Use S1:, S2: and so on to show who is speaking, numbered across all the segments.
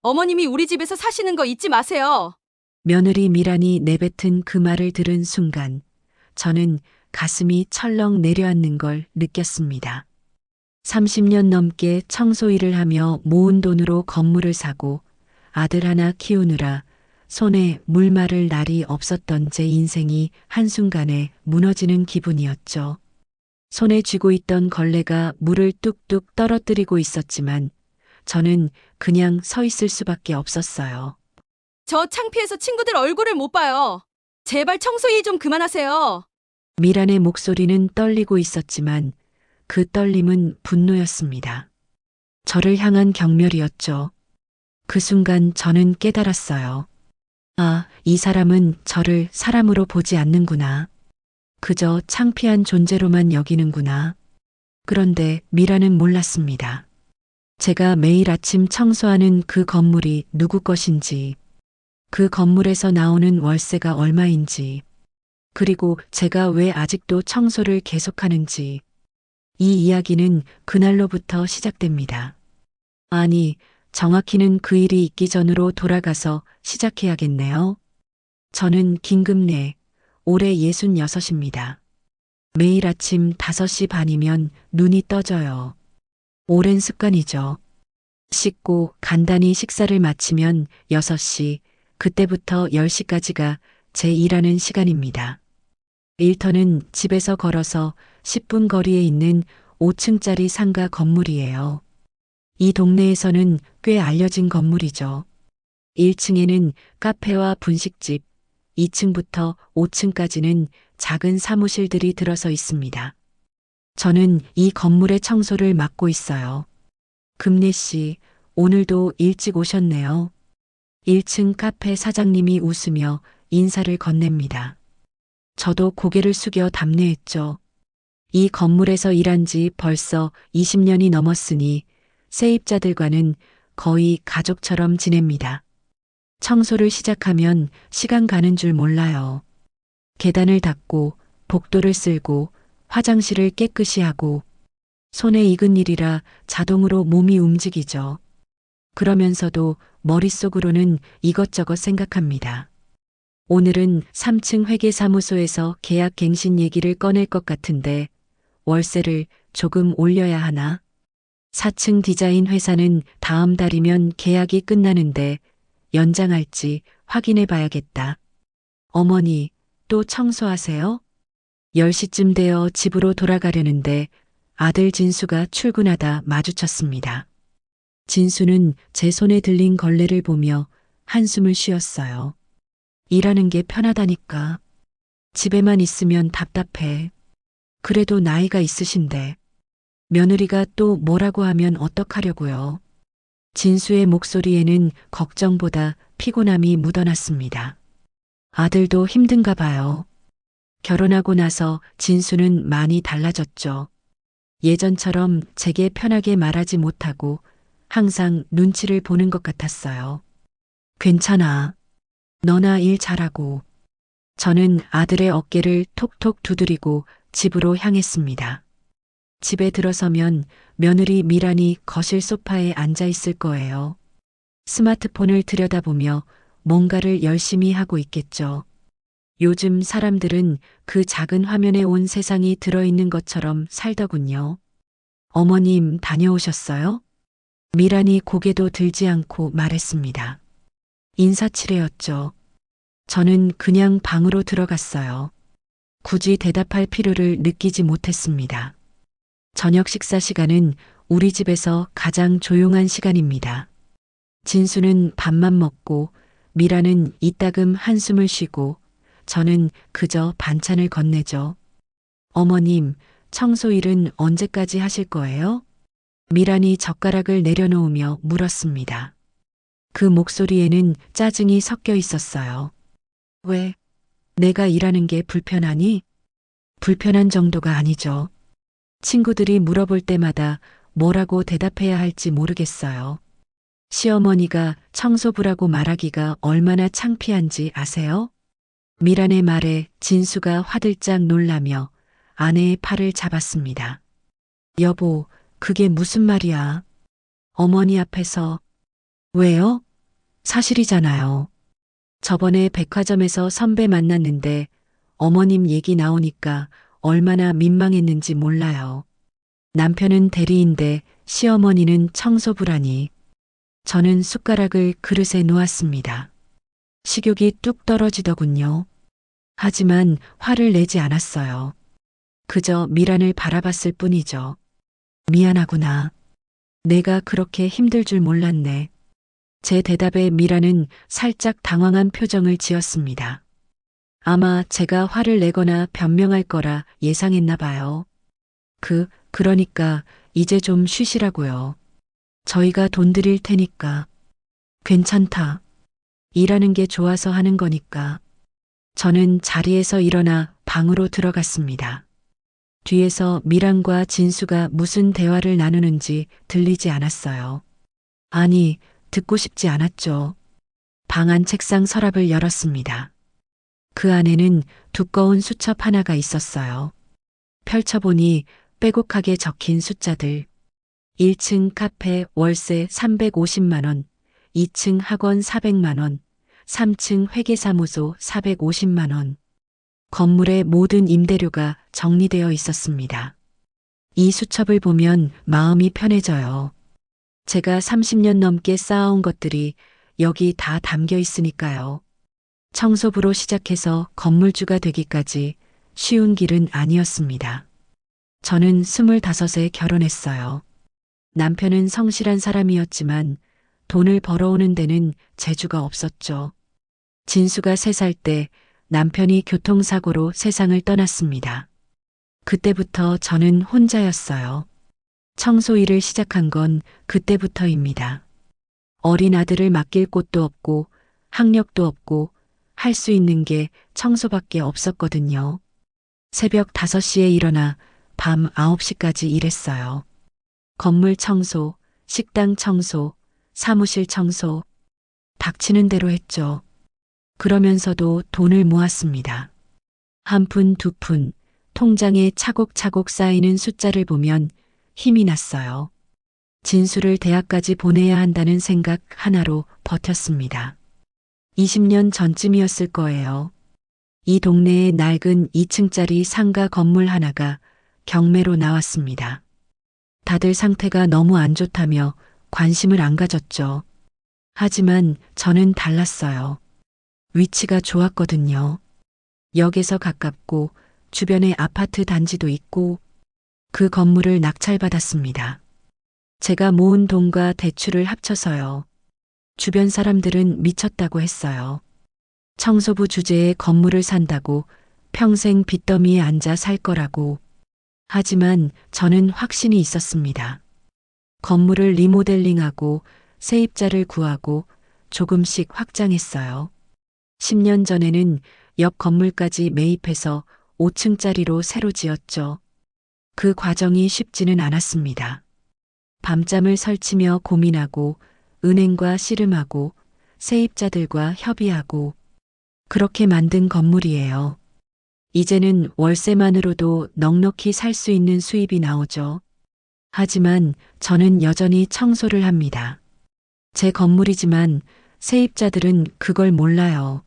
S1: 어머님이 우리 집에서 사시는 거 잊지 마세요.
S2: 며느리 미란이 내뱉은 그 말을 들은 순간 저는 가슴이 철렁 내려앉는 걸 느꼈습니다. 30년 넘게 청소 일을 하며 모은 돈으로 건물을 사고 아들 하나 키우느라 손에 물 마를 날이 없었던 제 인생이 한순간에 무너지는 기분이었죠. 손에 쥐고 있던 걸레가 물을 뚝뚝 떨어뜨리고 있었지만 저는 그냥 서 있을 수밖에 없었어요.
S1: 저 창피해서 친구들 얼굴을 못 봐요. 제발 청소 일 좀 그만하세요.
S2: 미란의 목소리는 떨리고 있었지만 그 떨림은 분노였습니다. 저를 향한 경멸이었죠. 그 순간 저는 깨달았어요. 아, 이 사람은 저를 사람으로 보지 않는구나. 그저 창피한 존재로만 여기는구나. 그런데 미라는 몰랐습니다. 제가 매일 아침 청소하는 그 건물이 누구 것인지, 그 건물에서 나오는 월세가 얼마인지, 그리고 제가 왜 아직도 청소를 계속하는지, 이 이야기는 그날로부터 시작됩니다. 아니, 정확히는 그 일이 있기 전으로 돌아가서 시작해야겠네요. 저는 김금래, 올해 66입니다. 매일 아침 5시 반이면 눈이 떠져요. 오랜 습관이죠. 씻고 간단히 식사를 마치면 6시, 그때부터 10시까지가 제 일하는 시간입니다. 일터는 집에서 걸어서 10분 거리에 있는 5층짜리 상가 건물이에요. 이 동네에서는 꽤 알려진 건물이죠. 1층에는 카페와 분식집, 2층부터 5층까지는 작은 사무실들이 들어서 있습니다. 저는 이 건물의 청소를 맡고 있어요. 금례 씨, 오늘도 일찍 오셨네요. 1층 카페 사장님이 웃으며 인사를 건넵니다. 저도 고개를 숙여 답례했죠. 이 건물에서 일한 지 벌써 20년이 넘었으니 세입자들과는 거의 가족처럼 지냅니다. 청소를 시작하면 시간 가는 줄 몰라요. 계단을 닦고 복도를 쓸고 화장실을 깨끗이 하고 손에 익은 일이라 자동으로 몸이 움직이죠. 그러면서도 머릿속으로는 이것저것 생각합니다. 오늘은 3층 회계사무소에서 계약 갱신 얘기를 꺼낼 것 같은데 월세를 조금 올려야 하나? 4층 디자인 회사는 다음 달이면 계약이 끝나는데 연장할지 확인해 봐야겠다. 어머니, 또 청소하세요? 10시쯤 되어 집으로 돌아가려는데 아들 진수가 출근하다 마주쳤습니다. 진수는 제 손에 들린 걸레를 보며 한숨을 쉬었어요. 일하는 게 편하다니까. 집에만 있으면 답답해. 그래도 나이가 있으신데. 며느리가 또 뭐라고 하면 어떡하려고요. 진수의 목소리에는 걱정보다 피곤함이 묻어났습니다. 아들도 힘든가 봐요. 결혼하고 나서 진수는 많이 달라졌죠. 예전처럼 제게 편하게 말하지 못하고 항상 눈치를 보는 것 같았어요. 괜찮아. 너나 일 잘하고. 저는 아들의 어깨를 톡톡 두드리고 집으로 향했습니다. 집에 들어서면 며느리 미란이 거실 소파에 앉아 있을 거예요. 스마트폰을 들여다보며 뭔가를 열심히 하고 있겠죠. 요즘 사람들은 그 작은 화면에 온 세상이 들어있는 것처럼 살더군요. 어머님 다녀오셨어요? 미란이 고개도 들지 않고 말했습니다. 인사치레였죠. 저는 그냥 방으로 들어갔어요. 굳이 대답할 필요를 느끼지 못했습니다. 저녁 식사 시간은 우리 집에서 가장 조용한 시간입니다. 진수는 밥만 먹고 미라는 이따금 한숨을 쉬고 저는 그저 반찬을 건네죠. 어머님, 청소일은 언제까지 하실 거예요? 미란이 젓가락을 내려놓으며 물었습니다. 그 목소리에는 짜증이 섞여 있었어요. 왜? 내가 일하는 게 불편하니? 불편한 정도가 아니죠. 친구들이 물어볼 때마다 뭐라고 대답해야 할지 모르겠어요. 시어머니가 청소부라고 말하기가 얼마나 창피한지 아세요? 미란의 말에 진수가 화들짝 놀라며 아내의 팔을 잡았습니다. 여보, 그게 무슨 말이야? 어머니 앞에서. 왜요? 사실이잖아요. 저번에 백화점에서 선배 만났는데 어머님 얘기 나오니까 얼마나 민망했는지 몰라요. 남편은 대리인데 시어머니는 청소부라니. 저는 숟가락을 그릇에 놓았습니다. 식욕이 뚝 떨어지더군요. 하지만 화를 내지 않았어요. 그저 미란을 바라봤을 뿐이죠. 미안하구나. 내가 그렇게 힘들 줄 몰랐네. 제 대답에 미라는 살짝 당황한 표정을 지었습니다. 아마 제가 화를 내거나 변명할 거라 예상했나 봐요. 그러니까 이제 좀 쉬시라고요. 저희가 돈 드릴 테니까. 괜찮다. 일하는 게 좋아서 하는 거니까. 저는 자리에서 일어나 방으로 들어갔습니다. 뒤에서 미란과 진수가 무슨 대화를 나누는지 들리지 않았어요. 아니, 듣고 싶지 않았죠. 방 안 책상 서랍을 열었습니다. 그 안에는 두꺼운 수첩 하나가 있었어요. 펼쳐보니 빼곡하게 적힌 숫자들. 1층 카페 월세 350만 원, 2층 학원 400만 원, 3층 회계사무소 450만 원. 건물의 모든 임대료가 정리되어 있었습니다. 이 수첩을 보면 마음이 편해져요. 제가 30년 넘게 쌓아온 것들이 여기 다 담겨 있으니까요. 청소부로 시작해서 건물주가 되기까지 쉬운 길은 아니었습니다. 저는 25에 결혼했어요. 남편은 성실한 사람이었지만 돈을 벌어오는 데는 재주가 없었죠. 진수가 3살 때 남편이 교통사고로 세상을 떠났습니다. 그때부터 저는 혼자였어요. 청소 일을 시작한 건 그때부터입니다. 어린 아들을 맡길 곳도 없고 학력도 없고 할 수 있는 게 청소밖에 없었거든요. 새벽 5시에 일어나 밤 9시까지 일했어요. 건물 청소, 식당 청소, 사무실 청소. 닥치는 대로 했죠. 그러면서도 돈을 모았습니다. 한 푼, 두 푼, 통장에 차곡차곡 쌓이는 숫자를 보면 힘이 났어요. 진수를 대학까지 보내야 한다는 생각 하나로 버텼습니다. 20년 전쯤이었을 거예요. 이 동네에 낡은 2층짜리 상가 건물 하나가 경매로 나왔습니다. 다들 상태가 너무 안 좋다며 관심을 안 가졌죠. 하지만 저는 달랐어요. 위치가 좋았거든요. 역에서 가깝고 주변에 아파트 단지도 있고 그 건물을 낙찰받았습니다. 제가 모은 돈과 대출을 합쳐서요. 주변 사람들은 미쳤다고 했어요. 청소부 주제에 건물을 산다고 평생 빚더미에 앉아 살 거라고. 하지만 저는 확신이 있었습니다. 건물을 리모델링하고 세입자를 구하고 조금씩 확장했어요. 10년 전에는 옆 건물까지 매입해서 5층짜리로 새로 지었죠. 그 과정이 쉽지는 않았습니다. 밤잠을 설치며 고민하고 은행과 씨름하고 세입자들과 협의하고 그렇게 만든 건물이에요. 이제는 월세만으로도 넉넉히 살 수 있는 수입이 나오죠. 하지만 저는 여전히 청소를 합니다. 제 건물이지만 세입자들은 그걸 몰라요.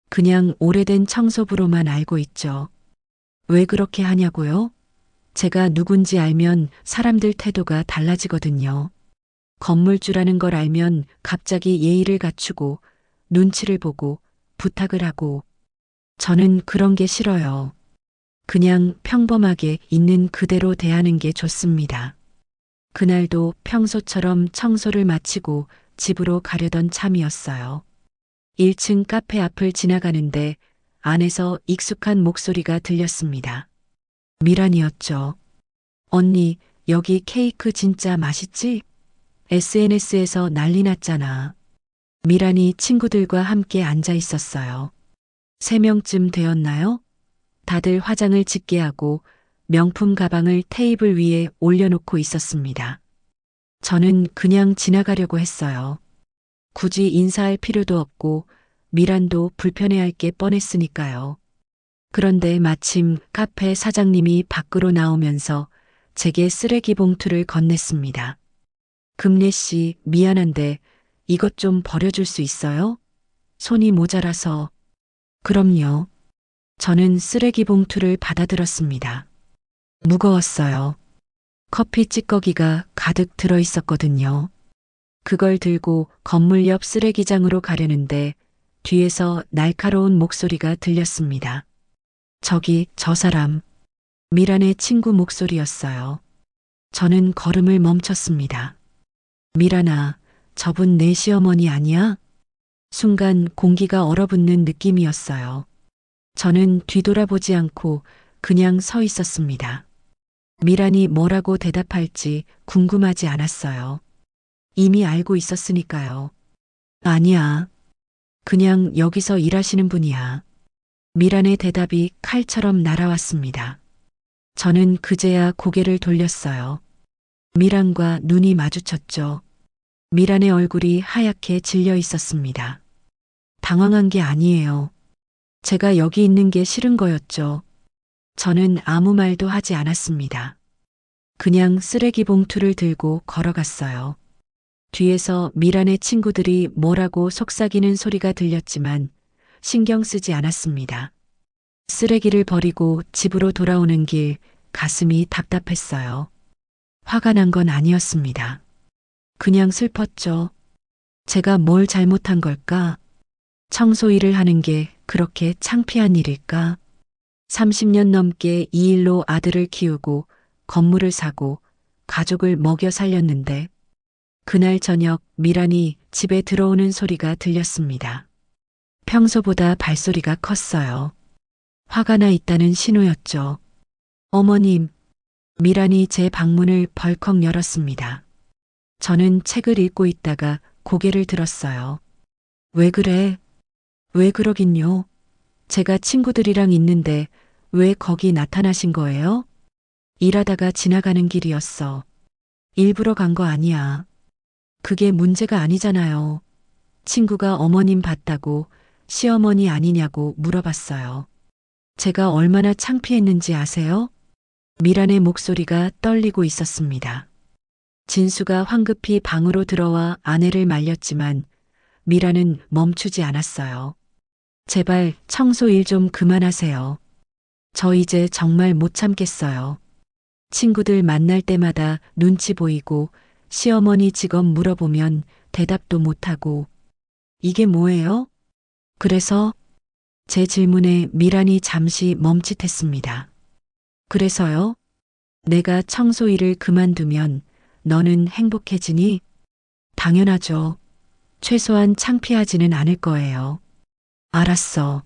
S2: 그냥 오래된 청소부로만 알고 있죠. 왜 그렇게 하냐고요? 제가 누군지 알면 사람들 태도가 달라지거든요. 건물주라는 걸 알면 갑자기 예의를 갖추고 눈치를 보고 부탁을 하고 저는 그런 게 싫어요. 그냥 평범하게 있는 그대로 대하는 게 좋습니다. 그날도 평소처럼 청소를 마치고 집으로 가려던 참이었어요. 1층 카페 앞을 지나가는데 안에서 익숙한 목소리가 들렸습니다. 미란이었죠. 언니, 여기 케이크 진짜 맛있지? SNS에서 난리 났잖아. 미란이 친구들과 함께 앉아 있었어요. 3명쯤 되었나요? 다들 화장을 짙게 하고 명품 가방을 테이블 위에 올려놓고 있었습니다. 저는 그냥 지나가려고 했어요. 굳이 인사할 필요도 없고 미란도 불편해할 게 뻔했으니까요. 그런데 마침 카페 사장님이 밖으로 나오면서 제게 쓰레기 봉투를 건넸습니다. 금례 씨, 미안한데 이것 좀 버려줄 수 있어요? 손이 모자라서. 그럼요. 저는 쓰레기 봉투를 받아들었습니다. 무거웠어요. 커피 찌꺼기가 가득 들어 있었거든요. 그걸 들고 건물 옆 쓰레기장으로 가려는데 뒤에서 날카로운 목소리가 들렸습니다. 저기, 저 사람. 미란의 친구 목소리였어요. 저는 걸음을 멈췄습니다. 미란아, 저분 내 시어머니 아니야? 순간 공기가 얼어붙는 느낌이었어요. 저는 뒤돌아보지 않고 그냥 서 있었습니다. 미란이 뭐라고 대답할지 궁금하지 않았어요. 이미 알고 있었으니까요. 아니야. 그냥 여기서 일하시는 분이야. 미란의 대답이 칼처럼 날아왔습니다. 저는 그제야 고개를 돌렸어요. 미란과 눈이 마주쳤죠. 미란의 얼굴이 하얗게 질려 있었습니다. 당황한 게 아니에요. 제가 여기 있는 게 싫은 거였죠. 저는 아무 말도 하지 않았습니다. 그냥 쓰레기 봉투를 들고 걸어갔어요. 뒤에서 미란의 친구들이 뭐라고 속삭이는 소리가 들렸지만 신경 쓰지 않았습니다. 쓰레기를 버리고 집으로 돌아오는 길 가슴이 답답했어요. 화가 난 건 아니었습니다. 그냥 슬펐죠. 제가 뭘 잘못한 걸까? 청소 일을 하는 게 그렇게 창피한 일일까? 30년 넘게 이 일로 아들을 키우고 건물을 사고 가족을 먹여 살렸는데 그날 저녁 미란이 집에 들어오는 소리가 들렸습니다. 평소보다 발소리가 컸어요. 화가 나 있다는 신호였죠. 어머님, 미란이 제 방문을 벌컥 열었습니다. 저는 책을 읽고 있다가 고개를 들었어요. 왜 그래? 왜 그러긴요? 제가 친구들이랑 있는데 왜 거기 나타나신 거예요? 일하다가 지나가는 길이었어. 일부러 간 거 아니야. 그게 문제가 아니잖아요. 친구가 어머님 봤다고 시어머니 아니냐고 물어봤어요. 제가 얼마나 창피했는지 아세요? 미란의 목소리가 떨리고 있었습니다. 진수가 황급히 방으로 들어와 아내를 말렸지만 미란은 멈추지 않았어요. 제발 청소 일 좀 그만하세요. 저 이제 정말 못 참겠어요. 친구들 만날 때마다 눈치 보이고 시어머니 직업 물어보면 대답도 못하고 이게 뭐예요? 그래서 제 질문에 미란이 잠시 멈칫했습니다. 그래서요? 내가 청소 일을 그만두면 너는 행복해지니? 당연하죠. 최소한 창피하지는 않을 거예요. 알았어.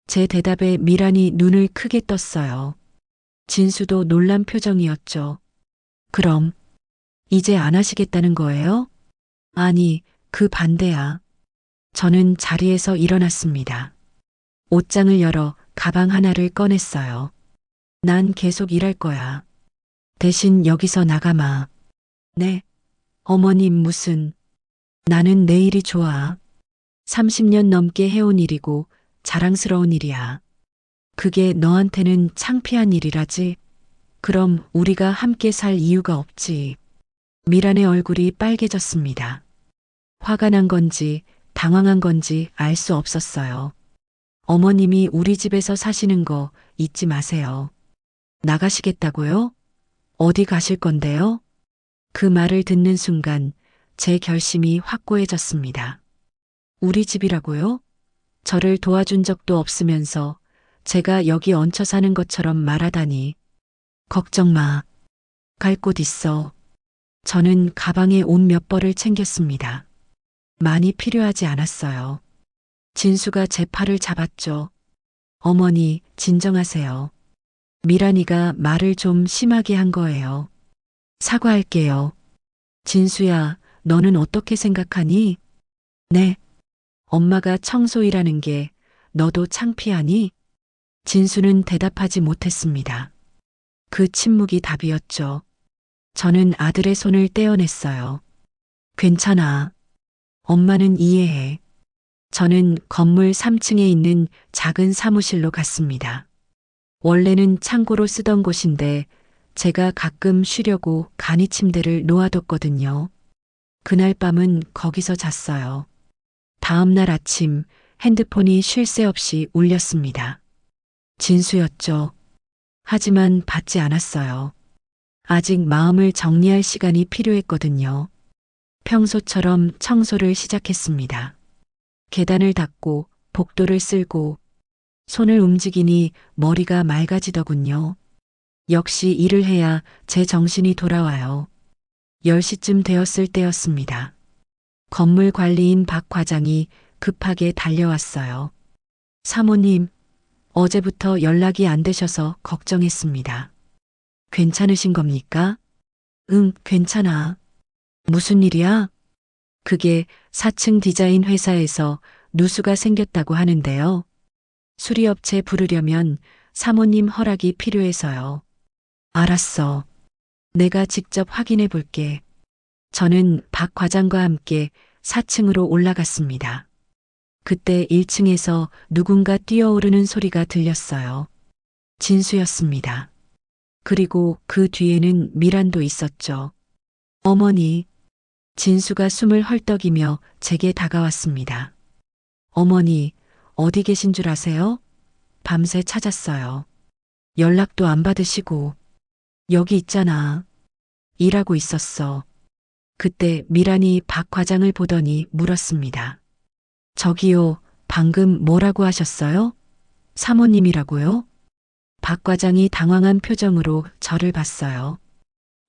S2: 제 대답에 미란이 눈을 크게 떴어요. 진수도 놀란 표정이었죠. 그럼 이제 안 하시겠다는 거예요? 아니, 그 반대야. 저는 자리에서 일어났습니다. 옷장을 열어 가방 하나를 꺼냈어요. 난 계속 일할 거야. 대신 여기서 나가마. 네. 어머님 무슨. 나는 내 일이 좋아. 30년 넘게 해온 일이고 자랑스러운 일이야. 그게 너한테는 창피한 일이라지? 그럼 우리가 함께 살 이유가 없지. 미란의 얼굴이 빨개졌습니다. 화가 난 건지 당황한 건지 알 수 없었어요. 어머님이 우리 집에서 사시는 거 잊지 마세요. 나가시겠다고요? 어디 가실 건데요? 그 말을 듣는 순간 제 결심이 확고해졌습니다. 우리 집이라고요? 저를 도와준 적도 없으면서 제가 여기 얹혀 사는 것처럼 말하다니. 걱정 마. 갈 곳 있어. 저는 가방에 옷 몇 벌을 챙겼습니다. 많이 필요하지 않았어요. 진수가 제 팔을 잡았죠. 어머니, 진정하세요. 미란이가 말을 좀 심하게 한 거예요. 사과할게요. 진수야, 너는 어떻게 생각하니? 네. 엄마가 청소일하는 게 너도 창피하니? 진수는 대답하지 못했습니다. 그 침묵이 답이었죠. 저는 아들의 손을 떼어냈어요. 괜찮아. 엄마는 이해해. 저는 건물 3층에 있는 작은 사무실로 갔습니다. 원래는 창고로 쓰던 곳인데 제가 가끔 쉬려고 간이 침대를 놓아뒀거든요. 그날 밤은 거기서 잤어요. 다음 날 아침 핸드폰이 쉴 새 없이 울렸습니다. 진수였죠. 하지만 받지 않았어요. 아직 마음을 정리할 시간이 필요했거든요. 평소처럼 청소를 시작했습니다. 계단을 닦고 복도를 쓸고 손을 움직이니 머리가 맑아지더군요. 역시 일을 해야 제 정신이 돌아와요. 10시쯤 되었을 때였습니다. 건물 관리인 박 과장이 급하게 달려왔어요. 사모님, 어제부터 연락이 안 되셔서 걱정했습니다. 괜찮으신 겁니까? 응, 괜찮아. 무슨 일이야? 그게 4층 디자인 회사에서 누수가 생겼다고 하는데요. 수리업체 부르려면 사모님 허락이 필요해서요. 알았어. 내가 직접 확인해 볼게. 저는 박 과장과 함께 4층으로 올라갔습니다. 그때 1층에서 누군가 뛰어오르는 소리가 들렸어요. 진수였습니다. 그리고 그 뒤에는 미란도 있었죠. 어머니. 진수가 숨을 헐떡이며 제게 다가왔습니다. 어머니, 어디 계신 줄 아세요? 밤새 찾았어요. 연락도 안 받으시고. 여기 있잖아. 일하고 있었어. 그때 미란이 박 과장을 보더니 물었습니다. 저기요, 방금 뭐라고 하셨어요? 사모님이라고요? 박 과장이 당황한 표정으로 저를 봤어요.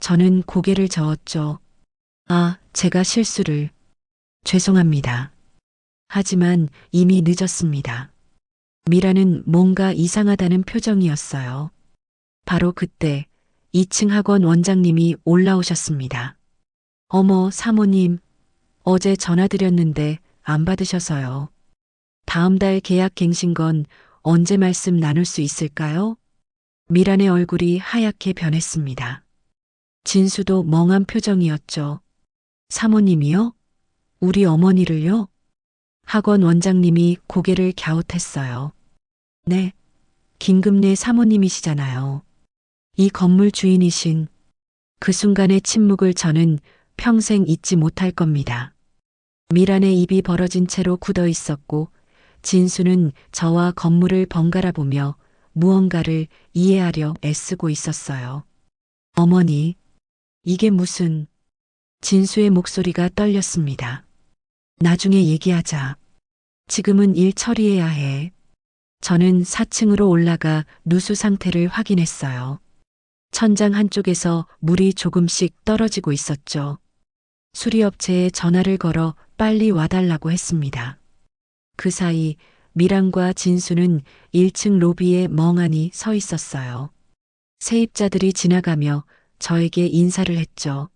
S2: 저는 고개를 저었죠. 아, 제가 실수를. 죄송합니다. 하지만 이미 늦었습니다. 미라는 뭔가 이상하다는 표정이었어요. 바로 그때 2층 학원 원장님이 올라오셨습니다. 어머, 사모님. 어제 전화드렸는데 안 받으셔서요. 다음 달 계약 갱신 건 언제 말씀 나눌 수 있을까요? 미란의 얼굴이 하얗게 변했습니다. 진수도 멍한 표정이었죠. 사모님이요? 우리 어머니를요? 학원 원장님이 고개를 갸웃했어요. 네, 김금래 사모님이시잖아요. 이 건물 주인이신. 그 순간의 침묵을 저는 평생 잊지 못할 겁니다. 미란의 입이 벌어진 채로 굳어 있었고 진수는 저와 건물을 번갈아 보며 무언가를 이해하려 애쓰고 있었어요. 어머니, 이게 무슨... 진수의 목소리가 떨렸습니다. 나중에 얘기하자. 지금은 일 처리해야 해. 저는 4층으로 올라가 누수 상태를 확인했어요. 천장 한쪽에서 물이 조금씩 떨어지고 있었죠. 수리업체에 전화를 걸어 빨리 와달라고 했습니다. 그 사이 미란과 진수는 1층 로비에 멍하니 서 있었어요. 세입자들이 지나가며 저에게 인사를 했죠.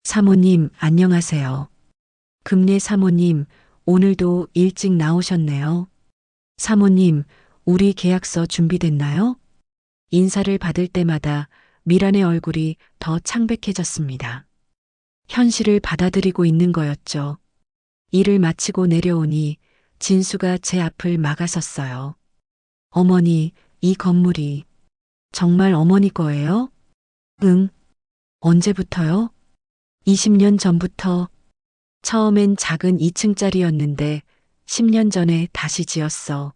S2: 사모님, 안녕하세요. 금례 사모님, 오늘도 일찍 나오셨네요. 사모님, 우리 계약서 준비됐나요? 인사를 받을 때마다 미란의 얼굴이 더 창백해졌습니다. 현실을 받아들이고 있는 거였죠. 일을 마치고 내려오니 진수가 제 앞을 막아섰어요. 어머니, 이 건물이 정말 어머니 거예요? 응. 언제부터요? 20년 전부터. 처음엔 작은 2층짜리였는데 10년 전에 다시 지었어.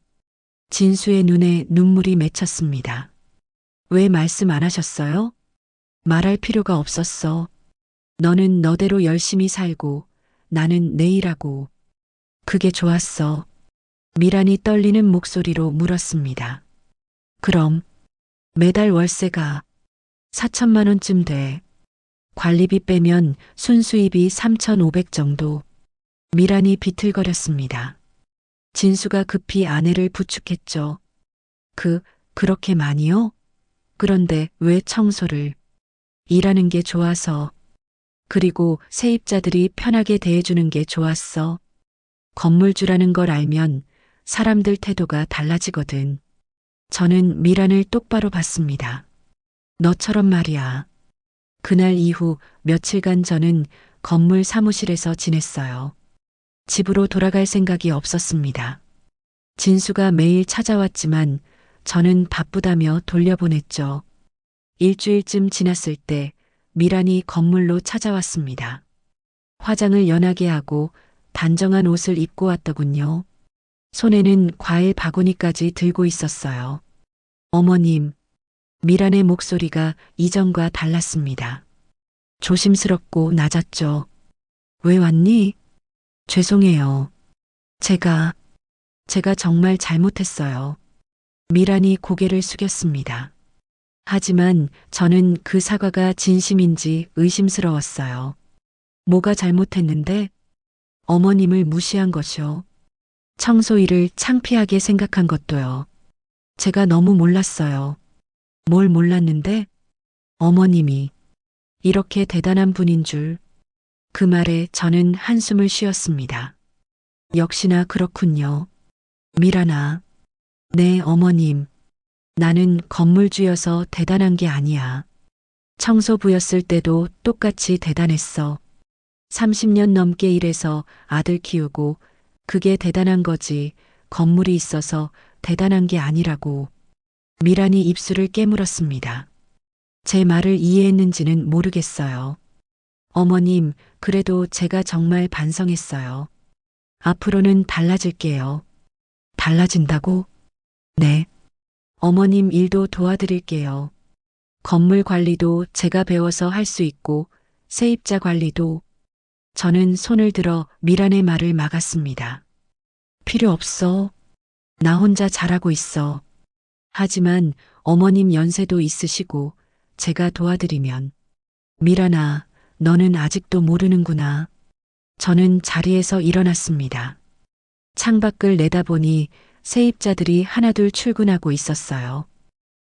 S2: 진수의 눈에 눈물이 맺혔습니다. 왜 말씀 안 하셨어요? 말할 필요가 없었어. 너는 너대로 열심히 살고 나는 내 일하고. 그게 좋았어. 미란이 떨리는 목소리로 물었습니다. 그럼 매달 월세가 4천만 원쯤 돼. 관리비 빼면 순수입이 3,500 정도. 미란이 비틀거렸습니다. 진수가 급히 아내를 부축했죠. 그렇게 많이요? 그런데 왜 청소를? 일하는 게 좋아서. 그리고 세입자들이 편하게 대해주는 게 좋았어. 건물주라는 걸 알면 사람들 태도가 달라지거든. 저는 미란을 똑바로 봤습니다. 너처럼 말이야. 그날 이후 며칠간 저는 건물 사무실에서 지냈어요. 집으로 돌아갈 생각이 없었습니다. 진수가 매일 찾아왔지만 저는 바쁘다며 돌려보냈죠. 일주일쯤 지났을 때 미란이 건물로 찾아왔습니다. 화장을 연하게 하고 단정한 옷을 입고 왔더군요. 손에는 과일 바구니까지 들고 있었어요. 어머님, 미란의 목소리가 이전과 달랐습니다. 조심스럽고 낮았죠. 왜 왔니? 죄송해요. 제가 정말 잘못했어요. 미란이 고개를 숙였습니다. 하지만 저는 그 사과가 진심인지 의심스러웠어요. 뭐가 잘못했는데? 어머님을 무시한 것이요. 청소일을 창피하게 생각한 것도요. 제가 너무 몰랐어요. 뭘 몰랐는데? 어머님이 이렇게 대단한 분인 줄. 그 말에 저는 한숨을 쉬었습니다. 역시나 그렇군요. 미란아. 네, 어머님. 나는 건물주여서 대단한 게 아니야. 청소부였을 때도 똑같이 대단했어. 30년 넘게 일해서 아들 키우고 그게 대단한 거지. 건물이 있어서 대단한 게 아니라고. 미란이 입술을 깨물었습니다. 제 말을 이해했는지는 모르겠어요. 어머님, 그래도 제가 정말 반성했어요. 앞으로는 달라질게요. 달라진다고? 네. 어머님 일도 도와드릴게요. 건물 관리도 제가 배워서 할 수 있고 세입자 관리도. 저는 손을 들어 미란의 말을 막았습니다. 필요 없어. 나 혼자 잘하고 있어. 하지만 어머님 연세도 있으시고 제가 도와드리면. 미란아, 너는 아직도 모르는구나. 저는 자리에서 일어났습니다. 창밖을 내다보니 세입자들이 하나둘 출근하고 있었어요.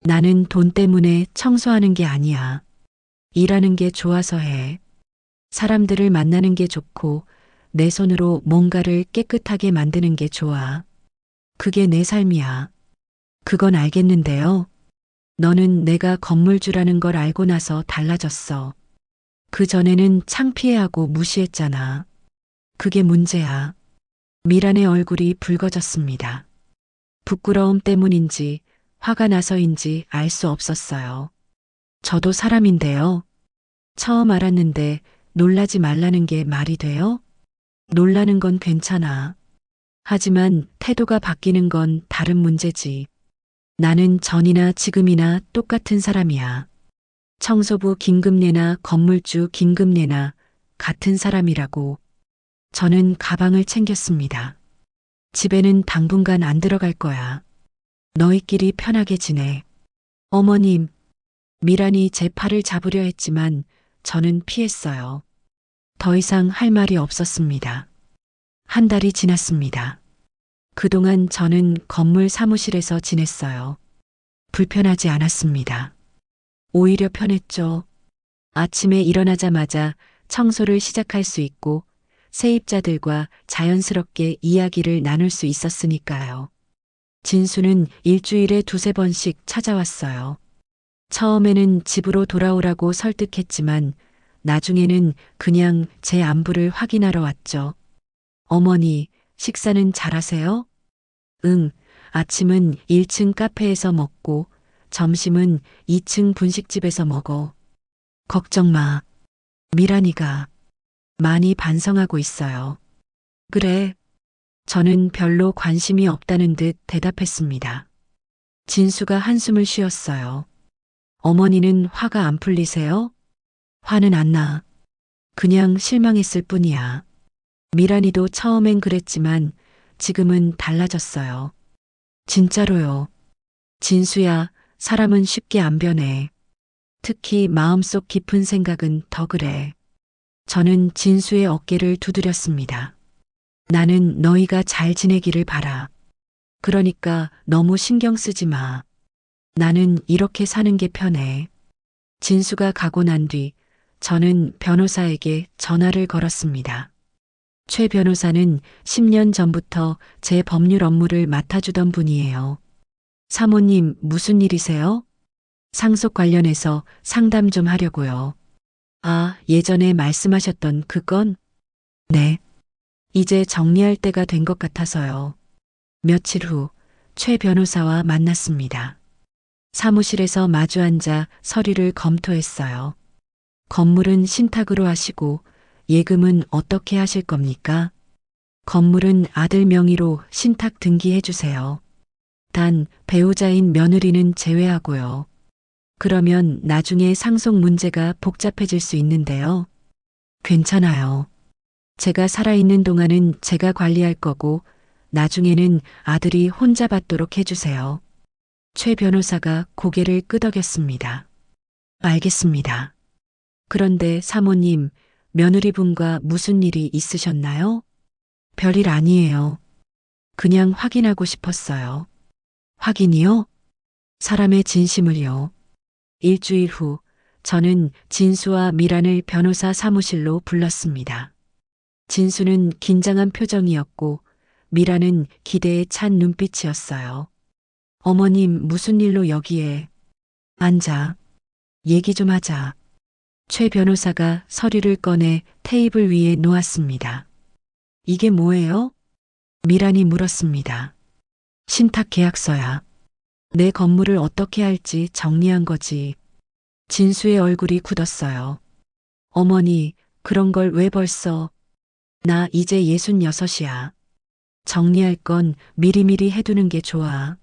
S2: 나는 돈 때문에 청소하는 게 아니야. 일하는 게 좋아서 해. 사람들을 만나는 게 좋고 내 손으로 뭔가를 깨끗하게 만드는 게 좋아. 그게 내 삶이야. 그건 알겠는데요. 너는 내가 건물주라는 걸 알고 나서 달라졌어. 그 전에는 창피해하고 무시했잖아. 그게 문제야. 미란의 얼굴이 붉어졌습니다. 부끄러움 때문인지 화가 나서인지 알 수 없었어요. 저도 사람인데요. 처음 알았는데 놀라지 말라는 게 말이 돼요? 놀라는 건 괜찮아. 하지만 태도가 바뀌는 건 다른 문제지. 나는 전이나 지금이나 똑같은 사람이야. 청소부 김금래나 건물주 김금래나 같은 사람이라고. 저는 가방을 챙겼습니다. 집에는 당분간 안 들어갈 거야. 너희끼리 편하게 지내. 어머님, 미란이 제 팔을 잡으려 했지만 저는 피했어요. 더 이상 할 말이 없었습니다. 한 달이 지났습니다. 그동안 저는 건물 사무실에서 지냈어요. 불편하지 않았습니다. 오히려 편했죠. 아침에 일어나자마자 청소를 시작할 수 있고 세입자들과 자연스럽게 이야기를 나눌 수 있었으니까요. 진수는 일주일에 2~3번씩 찾아왔어요. 처음에는 집으로 돌아오라고 설득했지만 나중에는 그냥 제 안부를 확인하러 왔죠. 어머니, 식사는 잘하세요? 응, 아침은 1층 카페에서 먹고 점심은 2층 분식집에서 먹어. 걱정 마. 미란이가 많이 반성하고 있어요. 그래. 저는 별로 관심이 없다는 듯 대답했습니다. 진수가 한숨을 쉬었어요. 어머니는 화가 안 풀리세요? 화는 안 나. 그냥 실망했을 뿐이야. 미란이도 처음엔 그랬지만 지금은 달라졌어요. 진짜로요. 진수야, 사람은 쉽게 안 변해. 특히 마음속 깊은 생각은 더 그래. 저는 진수의 어깨를 두드렸습니다. 나는 너희가 잘 지내기를 바라. 그러니까 너무 신경 쓰지 마. 나는 이렇게 사는 게 편해. 진수가 가고 난 뒤 저는 변호사에게 전화를 걸었습니다. 최 변호사는 10년 전부터 제 법률 업무를 맡아주던 분이에요. 사모님, 무슨 일이세요? 상속 관련해서 상담 좀 하려고요. 아, 예전에 말씀하셨던 그 건? 네. 이제 정리할 때가 된 것 같아서요. 며칠 후 최 변호사와 만났습니다. 사무실에서 마주 앉아 서류를 검토했어요. 건물은 신탁으로 하시고 예금은 어떻게 하실 겁니까? 건물은 아들 명의로 신탁 등기해 주세요. 단 배우자인 며느리는 제외하고요. 그러면 나중에 상속 문제가 복잡해질 수 있는데요. 괜찮아요. 제가 살아있는 동안은 제가 관리할 거고 나중에는 아들이 혼자 받도록 해주세요. 최 변호사가 고개를 끄덕였습니다. 알겠습니다. 그런데 사모님, 며느리분과 무슨 일이 있으셨나요? 별일 아니에요. 그냥 확인하고 싶었어요. 확인이요? 사람의 진심을요. 일주일 후, 저는 진수와 미란을 변호사 사무실로 불렀습니다. 진수는 긴장한 표정이었고, 미란은 기대에 찬 눈빛이었어요. 어머님, 무슨 일로 여기에? 앉아. 얘기 좀 하자. 최 변호사가 서류를 꺼내 테이블 위에 놓았습니다. 이게 뭐예요? 미란이 물었습니다. 신탁 계약서야. 내 건물을 어떻게 할지 정리한 거지. 진수의 얼굴이 굳었어요. 어머니, 그런 걸 왜 벌써? 나 이제 66이야. 정리할 건 미리미리 해두는 게 좋아.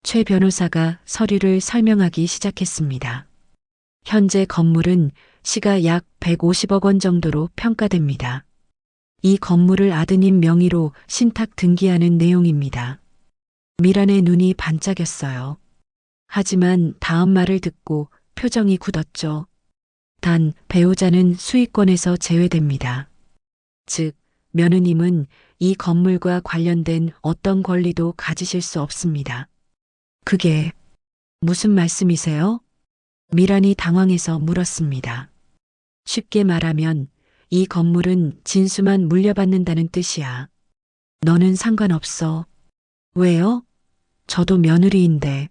S2: 최 변호사가 서류를 설명하기 시작했습니다. 현재 건물은 시가 약 150억 원 정도로 평가됩니다. 이 건물을 아드님 명의로 신탁 등기하는 내용입니다. 미란의 눈이 반짝였어요. 하지만 다음 말을 듣고 표정이 굳었죠. 단 배우자는 수익권에서 제외됩니다. 즉, 며느님은 이 건물과 관련된 어떤 권리도 가지실 수 없습니다. 그게 무슨 말씀이세요? 미란이 당황해서 물었습니다. 쉽게 말하면 이 건물은 진수만 물려받는다는 뜻이야. 너는 상관없어. 왜요? 저도 며느리인데.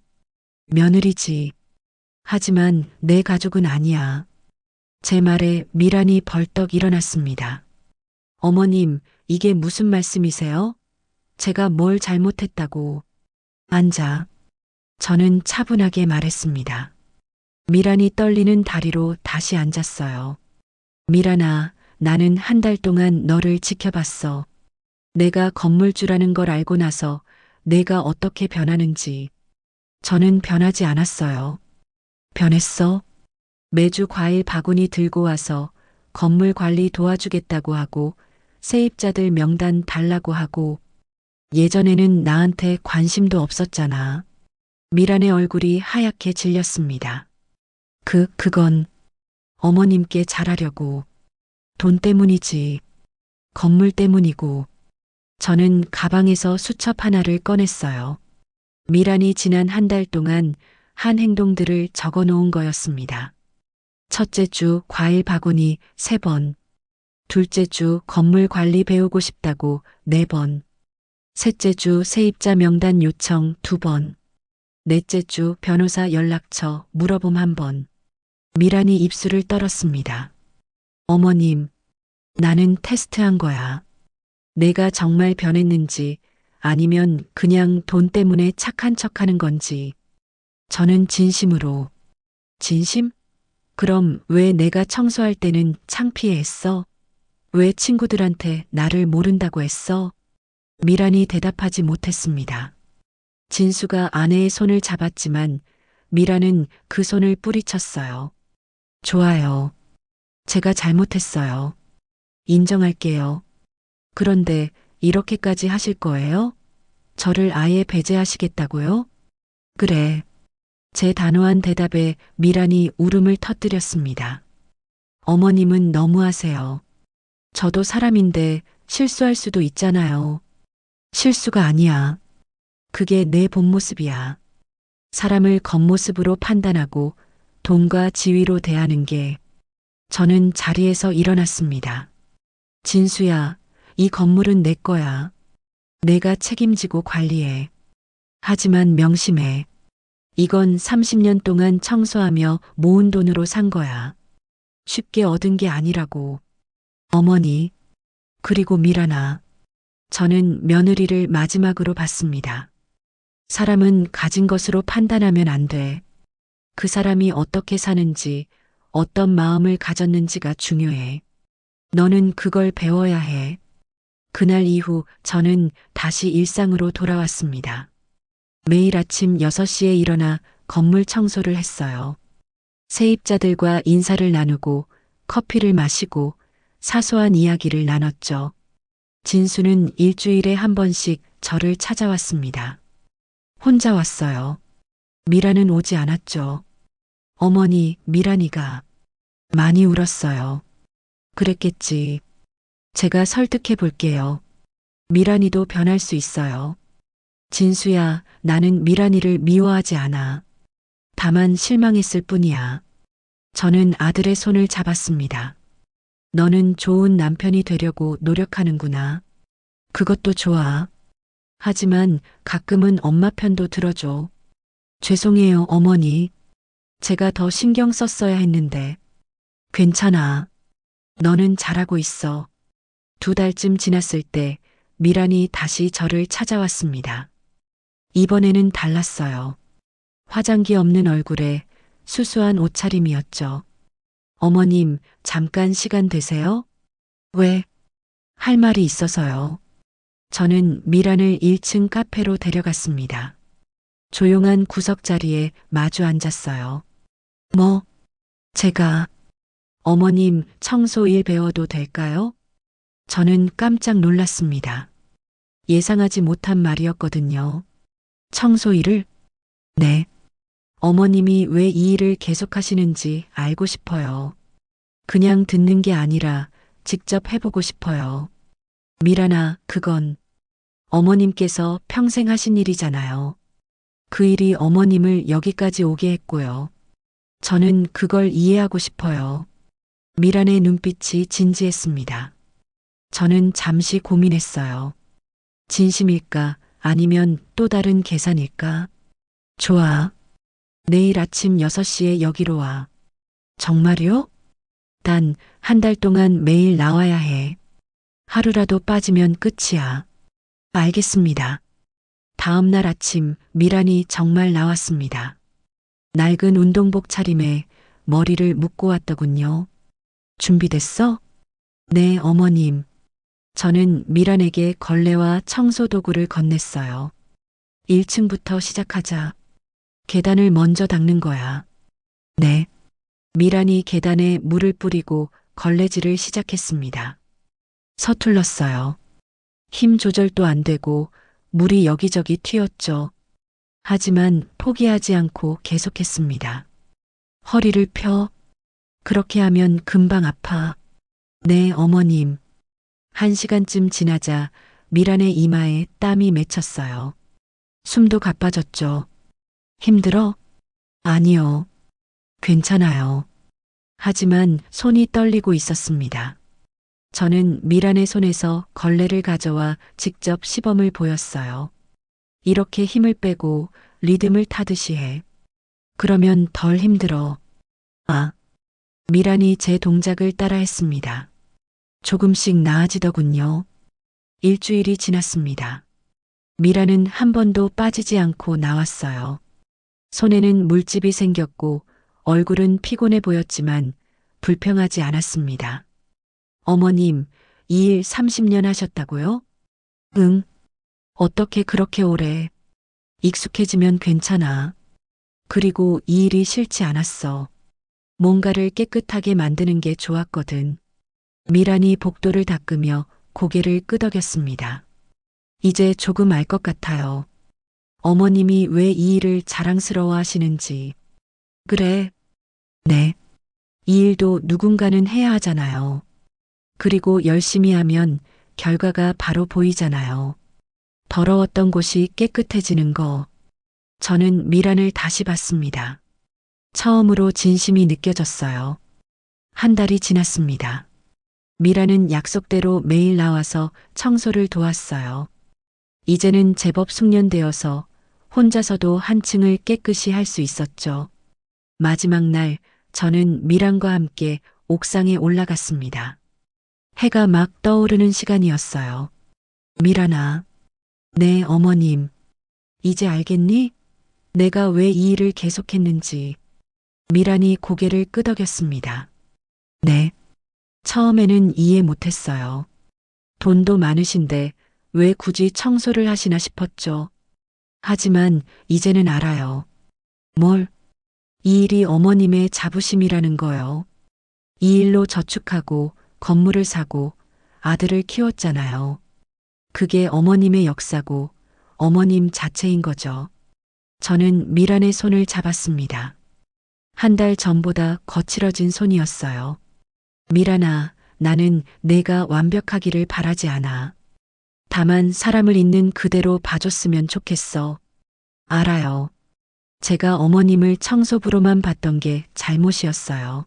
S2: 며느리지. 하지만 내 가족은 아니야. 제 말에 미란이 벌떡 일어났습니다. 어머님, 이게 무슨 말씀이세요? 제가 뭘 잘못했다고. 앉아. 저는 차분하게 말했습니다. 미란이 떨리는 다리로 다시 앉았어요. 미란아, 나는 한 달 동안 너를 지켜봤어. 내가 건물주라는 걸 알고 나서 내가 어떻게 변하는지. 저는 변하지 않았어요. 변했어? 매주 과일 바구니 들고 와서 건물 관리 도와주겠다고 하고 세입자들 명단 달라고 하고 예전에는 나한테 관심도 없었잖아. 미란의 얼굴이 하얗게 질렸습니다. 그건 어머님께 잘하려고. 돈 때문이지. 건물 때문이고. 저는 가방에서 수첩 하나를 꺼냈어요. 미란이 지난 한 달 동안 한 행동들을 적어 놓은 거였습니다. 첫째 주 과일 바구니 3번. 둘째 주 건물 관리 배우고 싶다고 4번. 셋째 주 세입자 명단 요청 2번. 넷째 주 변호사 연락처 물어봄 1번. 미란이 입술을 떨었습니다. 어머님, 나는 테스트한 거야. 내가 정말 변했는지 아니면 그냥 돈 때문에 착한 척하는 건지. 저는 진심으로. 진심? 그럼 왜 내가 청소할 때는 창피해했어? 왜 친구들한테 나를 모른다고 했어? 미란이 대답하지 못했습니다. 진수가 아내의 손을 잡았지만 미란은 그 손을 뿌리쳤어요. 좋아요. 제가 잘못했어요. 인정할게요. 그런데 이렇게까지 하실 거예요? 저를 아예 배제하시겠다고요? 그래. 제 단호한 대답에 미란이 울음을 터뜨렸습니다. 어머님은 너무하세요. 저도 사람인데 실수할 수도 있잖아요. 실수가 아니야. 그게 내 본 모습이야. 사람을 겉모습으로 판단하고 돈과 지위로 대하는 게. 저는 자리에서 일어났습니다. 진수야, 이 건물은 내 거야. 내가 책임지고 관리해. 하지만 명심해. 이건 30년 동안 청소하며 모은 돈으로 산 거야. 쉽게 얻은 게 아니라고. 어머니, 그리고 미란아. 저는 며느리를 마지막으로 봤습니다. 사람은 가진 것으로 판단하면 안 돼. 그 사람이 어떻게 사는지, 어떤 마음을 가졌는지가 중요해. 너는 그걸 배워야 해. 그날 이후 저는 다시 일상으로 돌아왔습니다. 매일 아침 6시에 일어나 건물 청소를 했어요. 세입자들과 인사를 나누고 커피를 마시고 사소한 이야기를 나눴죠. 진수는 일주일에 한 번씩 저를 찾아왔습니다. 혼자 왔어요. 미라는 오지 않았죠. 어머니, 미란이가 많이 울었어요. 그랬겠지. 제가 설득해 볼게요. 미란이도 변할 수 있어요. 진수야, 나는 미란이를 미워하지 않아. 다만 실망했을 뿐이야. 저는 아들의 손을 잡았습니다. 너는 좋은 남편이 되려고 노력하는구나. 그것도 좋아. 하지만 가끔은 엄마 편도 들어줘. 죄송해요, 어머니. 제가 더 신경 썼어야 했는데. 괜찮아. 너는 잘하고 있어. 2달쯤 지났을 때 미란이 다시 저를 찾아왔습니다. 이번에는 달랐어요. 화장기 없는 얼굴에 수수한 옷차림이었죠. 어머님, 잠깐 시간 되세요? 왜? 할 말이 있어서요. 저는 미란을 1층 카페로 데려갔습니다. 조용한 구석자리에 마주 앉았어요. 뭐? 제가 어머님 청소 일 배워도 될까요? 저는 깜짝 놀랐습니다. 예상하지 못한 말이었거든요. 청소 일을? 네. 어머님이 왜 이 일을 계속하시는지 알고 싶어요. 그냥 듣는 게 아니라 직접 해보고 싶어요. 미란아, 그건 어머님께서 평생 하신 일이잖아요. 그 일이 어머님을 여기까지 오게 했고요. 저는 그걸 이해하고 싶어요. 미란의 눈빛이 진지했습니다. 저는 잠시 고민했어요. 진심일까? 아니면 또 다른 계산일까? 좋아. 내일 아침 6시에 여기로 와. 정말요? 단 한 달 동안 매일 나와야 해. 하루라도 빠지면 끝이야. 알겠습니다. 다음 날 아침 미란이 정말 나왔습니다. 낡은 운동복 차림에 머리를 묶고 왔더군요. 준비됐어? 네, 어머님. 저는 미란에게 걸레와 청소 도구를 건넸어요. 1층부터 시작하자. 계단을 먼저 닦는 거야. 네. 미란이 계단에 물을 뿌리고 걸레질을 시작했습니다. 서툴렀어요. 힘 조절도 안 되고 물이 여기저기 튀었죠. 하지만 포기하지 않고 계속했습니다. 허리를 펴. 그렇게 하면 금방 아파. 네, 어머님. 1시간쯤 지나자 미란의 이마에 땀이 맺혔어요. 숨도 가빠졌죠. 힘들어? 아니요. 괜찮아요. 하지만 손이 떨리고 있었습니다. 저는 미란의 손에서 걸레를 가져와 직접 시범을 보였어요. 이렇게 힘을 빼고 리듬을 타듯이 해. 그러면 덜 힘들어. 아. 미란이 제 동작을 따라했습니다. 조금씩 나아지더군요. 일주일이 지났습니다. 미란은 한 번도 빠지지 않고 나왔어요. 손에는 물집이 생겼고 얼굴은 피곤해 보였지만 불평하지 않았습니다. 어머님, 이 일 30년 하셨다고요? 응. 어떻게 그렇게 오래? 익숙해지면 괜찮아. 그리고 이 일이 싫지 않았어. 뭔가를 깨끗하게 만드는 게 좋았거든. 미란이 복도를 닦으며 고개를 끄덕였습니다. 이제 조금 알 것 같아요. 어머님이 왜 이 일을 자랑스러워 하시는지. 그래. 네. 이 일도 누군가는 해야 하잖아요. 그리고 열심히 하면 결과가 바로 보이잖아요. 더러웠던 곳이 깨끗해지는 거. 저는 미란을 다시 봤습니다. 처음으로 진심이 느껴졌어요. 한 달이 지났습니다. 미라는 약속대로 매일 나와서 청소를 도왔어요. 이제는 제법 숙련되어서 혼자서도 한 층을 깨끗이 할 수 있었죠. 마지막 날 저는 미란과 함께 옥상에 올라갔습니다. 해가 막 떠오르는 시간이었어요. 미란아. 네, 어머님. 이제 알겠니? 내가 왜 이 일을 계속했는지. 미란이 고개를 끄덕였습니다. 네. 처음에는 이해 못했어요. 돈도 많으신데 왜 굳이 청소를 하시나 싶었죠. 하지만 이제는 알아요. 뭘? 이 일이 어머님의 자부심이라는 거요. 이 일로 저축하고 건물을 사고 아들을 키웠잖아요. 그게 어머님의 역사고 어머님 자체인 거죠. 저는 미란의 손을 잡았습니다. 한 달 전보다 거칠어진 손이었어요. 미란아, 나는 내가 완벽하기를 바라지 않아. 다만 사람을 있는 그대로 봐줬으면 좋겠어. 알아요. 제가 어머님을 청소부로만 봤던 게 잘못이었어요.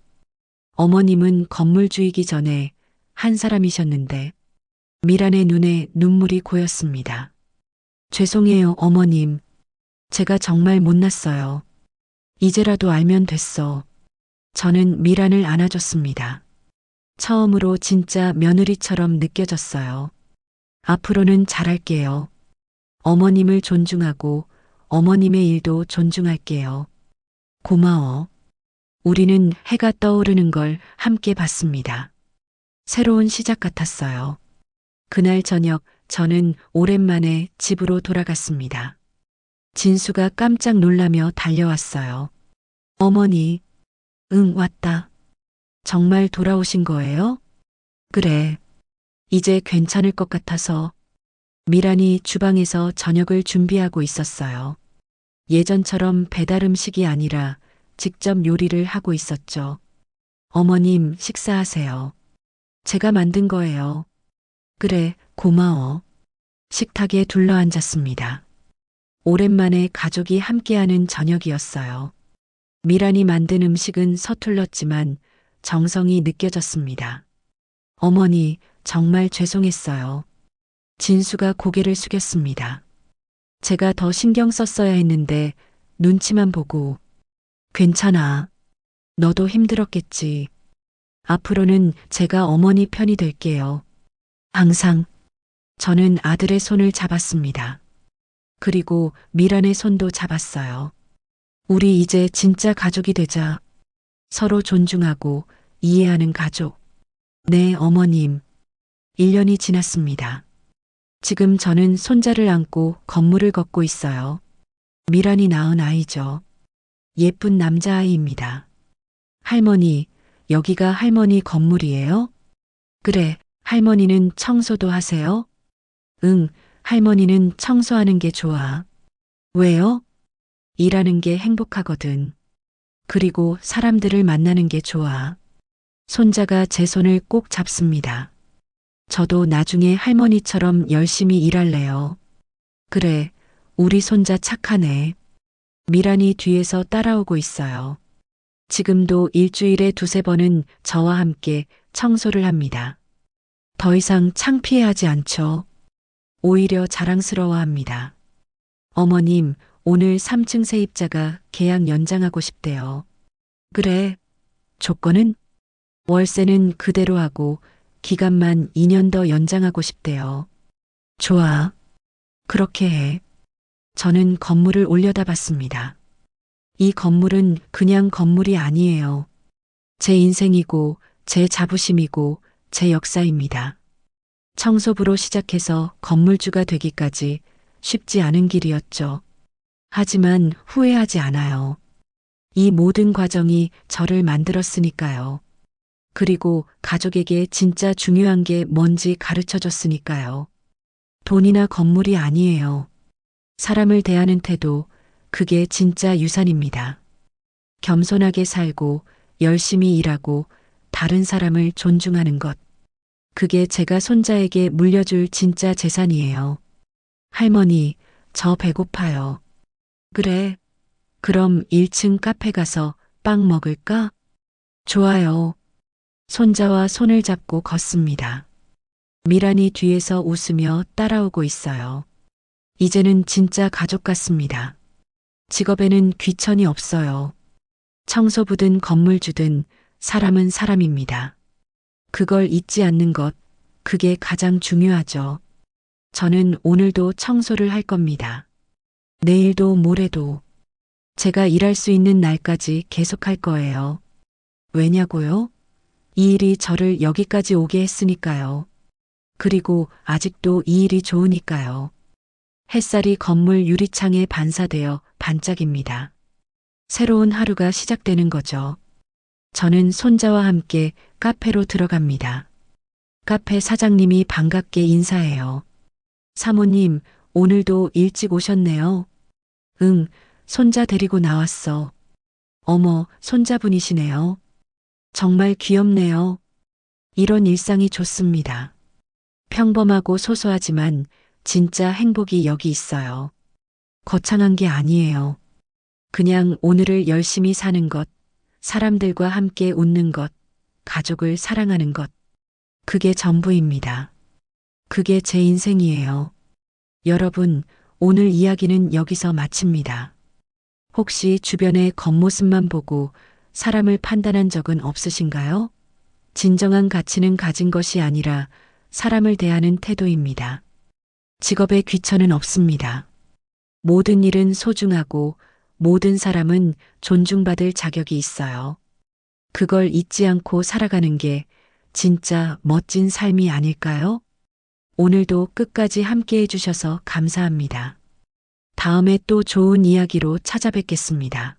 S2: 어머님은 건물주이기 전에 한 사람이셨는데 미란의 눈에 눈물이 고였습니다. 죄송해요, 어머님. 제가 정말 못났어요. 이제라도 알면 됐어. 저는 미란을 안아줬습니다. 처음으로 진짜 며느리처럼 느껴졌어요. 앞으로는 잘할게요. 어머님을 존중하고 어머님의 일도 존중할게요. 고마워. 우리는 해가 떠오르는 걸 함께 봤습니다. 새로운 시작 같았어요. 그날 저녁 저는 오랜만에 집으로 돌아갔습니다. 진수가 깜짝 놀라며 달려왔어요. 어머니, 응, 왔다. 정말 돌아오신 거예요? 그래. 이제 괜찮을 것 같아서. 미란이 주방에서 저녁을 준비하고 있었어요. 예전처럼 배달 음식이 아니라 직접 요리를 하고 있었죠. 어머님, 식사하세요. 제가 만든 거예요. 그래, 고마워. 식탁에 둘러앉았습니다. 오랜만에 가족이 함께하는 저녁이었어요. 미란이 만든 음식은 서툴렀지만 정성이 느껴졌습니다. 어머니, 정말 죄송했어요. 진수가 고개를 숙였습니다. 제가 더 신경 썼어야 했는데 눈치만 보고. 괜찮아. 너도 힘들었겠지. 앞으로는 제가 어머니 편이 될게요. 항상. 저는 아들의 손을 잡았습니다. 그리고 미란의 손도 잡았어요. 우리 이제 진짜 가족이 되자. 서로 존중하고 이해하는 가족. 네, 어머님. 1년이 지났습니다. 지금 저는 손자를 안고 건물을 걷고 있어요. 미란이 낳은 아이죠. 예쁜 남자아이입니다. 할머니, 여기가 할머니 건물이에요? 그래, 할머니는 청소도 하세요? 응, 할머니는 청소하는 게 좋아. 왜요? 일하는 게 행복하거든. 그리고 사람들을 만나는 게 좋아. 손자가 제 손을 꼭 잡습니다. 저도 나중에 할머니처럼 열심히 일할래요. 그래, 우리 손자 착하네. 미란이 뒤에서 따라오고 있어요. 지금도 일주일에 2~3번은 저와 함께 청소를 합니다. 더 이상 창피해하지 않죠. 오히려 자랑스러워 합니다. 어머님, 오늘 3층 세입자가 계약 연장하고 싶대요. 그래. 조건은? 월세는 그대로 하고 기간만 2년 더 연장하고 싶대요. 좋아. 그렇게 해. 저는 건물을 올려다봤습니다. 이 건물은 그냥 건물이 아니에요. 제 인생이고 제 자부심이고 제 역사입니다. 청소부로 시작해서 건물주가 되기까지 쉽지 않은 길이었죠. 하지만 후회하지 않아요. 이 모든 과정이 저를 만들었으니까요. 그리고 가족에게 진짜 중요한 게 뭔지 가르쳐 줬으니까요. 돈이나 건물이 아니에요. 사람을 대하는 태도, 그게 진짜 유산입니다. 겸손하게 살고 열심히 일하고 다른 사람을 존중하는 것. 그게 제가 손자에게 물려줄 진짜 재산이에요. 할머니, 저 배고파요. 그래. 그럼 1층 카페 가서 빵 먹을까? 좋아요. 손자와 손을 잡고 걷습니다. 미란이 뒤에서 웃으며 따라오고 있어요. 이제는 진짜 가족 같습니다. 직업에는 귀천이 없어요. 청소부든 건물주든 사람은 사람입니다. 그걸 잊지 않는 것, 그게 가장 중요하죠. 저는 오늘도 청소를 할 겁니다. 내일도 모레도. 제가 일할 수 있는 날까지 계속할 거예요. 왜냐고요? 이 일이 저를 여기까지 오게 했으니까요. 그리고 아직도 이 일이 좋으니까요. 햇살이 건물 유리창에 반사되어 반짝입니다. 새로운 하루가 시작되는 거죠. 저는 손자와 함께 카페로 들어갑니다. 카페 사장님이 반갑게 인사해요. 사모님, 오늘도 일찍 오셨네요. 응, 손자 데리고 나왔어. 어머, 손자분이시네요. 정말 귀엽네요. 이런 일상이 좋습니다. 평범하고 소소하지만 진짜 행복이 여기 있어요. 거창한 게 아니에요. 그냥 오늘을 열심히 사는 것, 사람들과 함께 웃는 것, 가족을 사랑하는 것. 그게 전부입니다. 그게 제 인생이에요. 여러분, 오늘 이야기는 여기서 마칩니다. 혹시 주변의 겉모습만 보고 사람을 판단한 적은 없으신가요? 진정한 가치는 가진 것이 아니라 사람을 대하는 태도입니다. 직업에 귀천은 없습니다. 모든 일은 소중하고 모든 사람은 존중받을 자격이 있어요. 그걸 잊지 않고 살아가는 게 진짜 멋진 삶이 아닐까요? 오늘도 끝까지 함께 해주셔서 감사합니다. 다음에 또 좋은 이야기로 찾아뵙겠습니다.